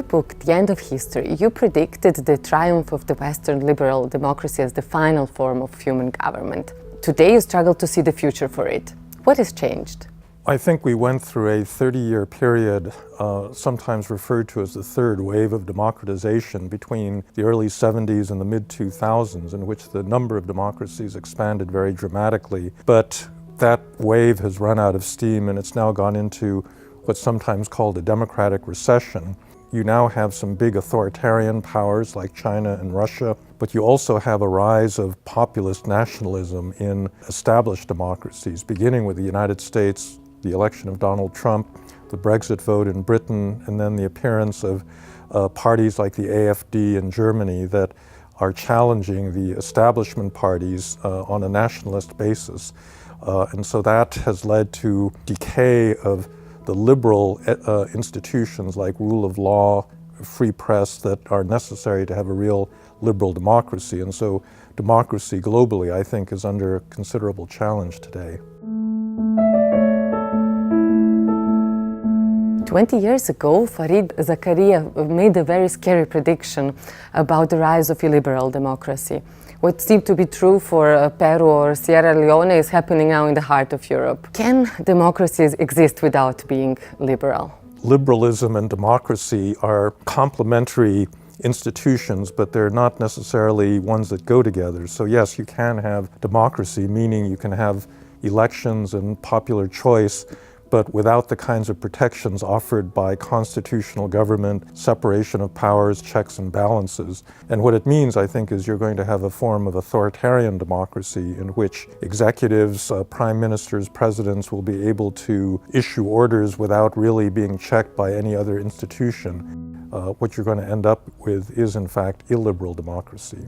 book, The End of History, you predicted the triumph of the Western liberal democracy as the final form of human government. Today you struggle to see the future for it. What has changed? I think we went through a 30-year period, sometimes referred to as the third wave of democratization between the early 70s and the mid-2000s, in which the number of democracies expanded very dramatically. But that wave has run out of steam and it's now gone into what's sometimes called a democratic recession. You now have some big authoritarian powers like China and Russia, but you also have a rise of populist nationalism in established democracies, beginning with the United States, the election of Donald Trump, the Brexit vote in Britain, and then the appearance of parties like the AfD in Germany that are challenging the establishment parties on a nationalist basis. And so that has led to decay of the liberal institutions like rule of law, free press that are necessary to have a real liberal democracy. And so democracy globally, I think, is under considerable challenge today. 20 years ago, Fareed Zakaria made a very scary prediction about the rise of illiberal democracy. What seemed to be true for Peru or Sierra Leone is happening now in the heart of Europe. Can democracies exist without being liberal? Liberalism and democracy are complementary institutions, but they're not necessarily ones that go together. So yes, you can have democracy, meaning you can have elections and popular choice, but without the kinds of protections offered by constitutional government, separation of powers, checks and balances. And what it means, I think, is you're going to have a form of authoritarian democracy in which executives, prime ministers, presidents will be able to issue orders without really being checked by any other institution. What you're going to end up with is, in fact, illiberal democracy.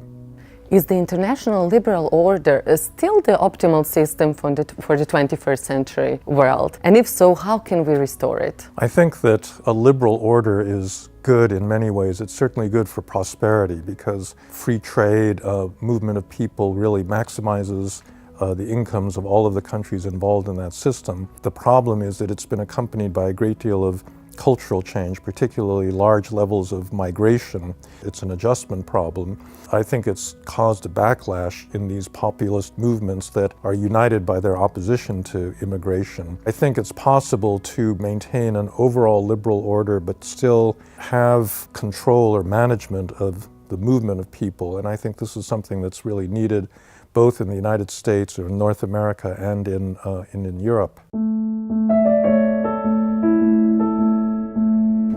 Is the international liberal order still the optimal system for the 21st century world? And if so, how can we restore it? I think that a liberal order is good in many ways. It's certainly good for prosperity because free trade, movement of people really maximizes the incomes of all of the countries involved in that system. The problem is that it's been accompanied by a great deal of cultural change, particularly large levels of migration. It's an adjustment problem. I think it's caused a backlash in these populist movements that are united by their opposition to immigration. I think it's possible to maintain an overall liberal order but still have control or management of the movement of people, and I think this is something that's really needed both in the United States or in North America and in Europe.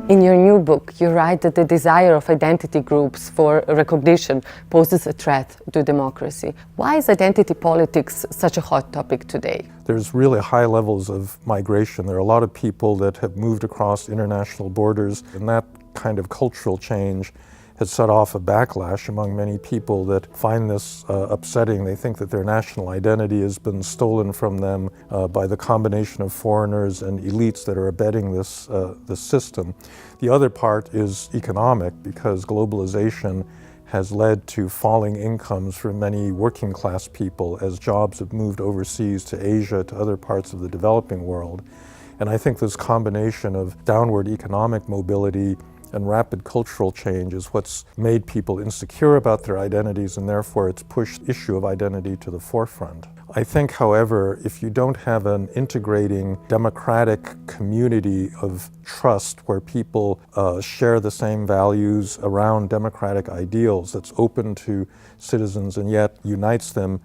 In your new book, you write that the desire of identity groups for recognition poses a threat to democracy. Why is identity politics such a hot topic today? There's really high levels of migration. There are a lot of people that have moved across international borders, and that kind of cultural change has set off a backlash among many people that find this upsetting. They think that their national identity has been stolen from them by the combination of foreigners and elites that are abetting this system. The other part is economic, because globalization has led to falling incomes for many working class people as jobs have moved overseas to Asia, to other parts of the developing world. And I think this combination of downward economic mobility and rapid cultural change is what's made people insecure about their identities, and therefore it's pushed the issue of identity to the forefront. I think, however, if you don't have an integrating democratic community of trust where people share the same values around democratic ideals that's open to citizens and yet unites them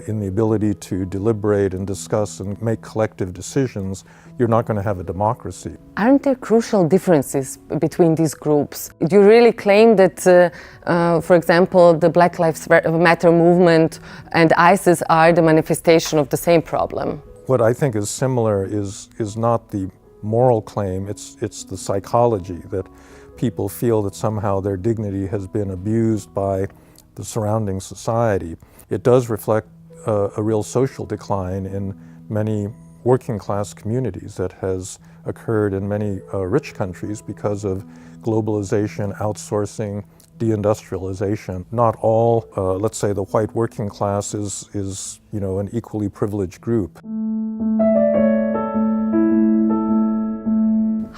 in the ability to deliberate and discuss and make collective decisions, you're not going to have a democracy. Aren't there crucial differences between these groups? Do you really claim that, for example, the Black Lives Matter movement and ISIS are the manifestation of the same problem? What I think is similar is not the moral claim, it's the psychology, that people feel that somehow their dignity has been abused by the surrounding society. It does reflect a real social decline in many working class communities that has occurred in many rich countries because of globalization, outsourcing, deindustrialization. Not all, let's say, the white working class is an equally privileged group.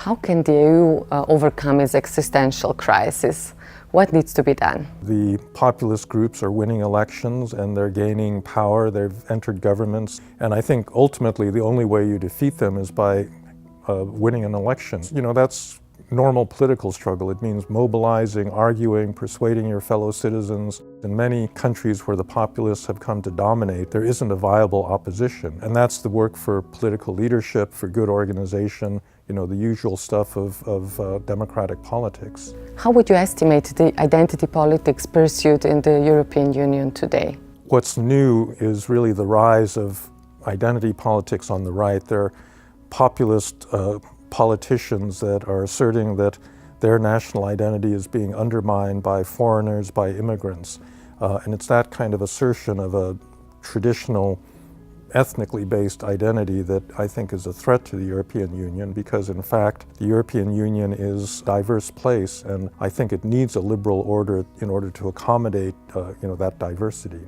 How can the EU overcome its existential crisis? What needs to be done? The populist groups are winning elections and they're gaining power, they've entered governments, and I think ultimately the only way you defeat them is by winning an election. You know, that's normal political struggle. It means mobilizing, arguing, persuading your fellow citizens. In many countries where the populists have come to dominate, there isn't a viable opposition. And that's the work for political leadership, for good organization, you know, the usual stuff of democratic politics. How would you estimate the identity politics pursued in the European Union today? What's new is really the rise of identity politics on the right. There are populist politicians that are asserting that their national identity is being undermined by foreigners, by immigrants. And it's that kind of assertion of a traditional ethnically based identity that I think is a threat to the European Union, because in fact the European Union is a diverse place and I think it needs a liberal order in order to accommodate that diversity.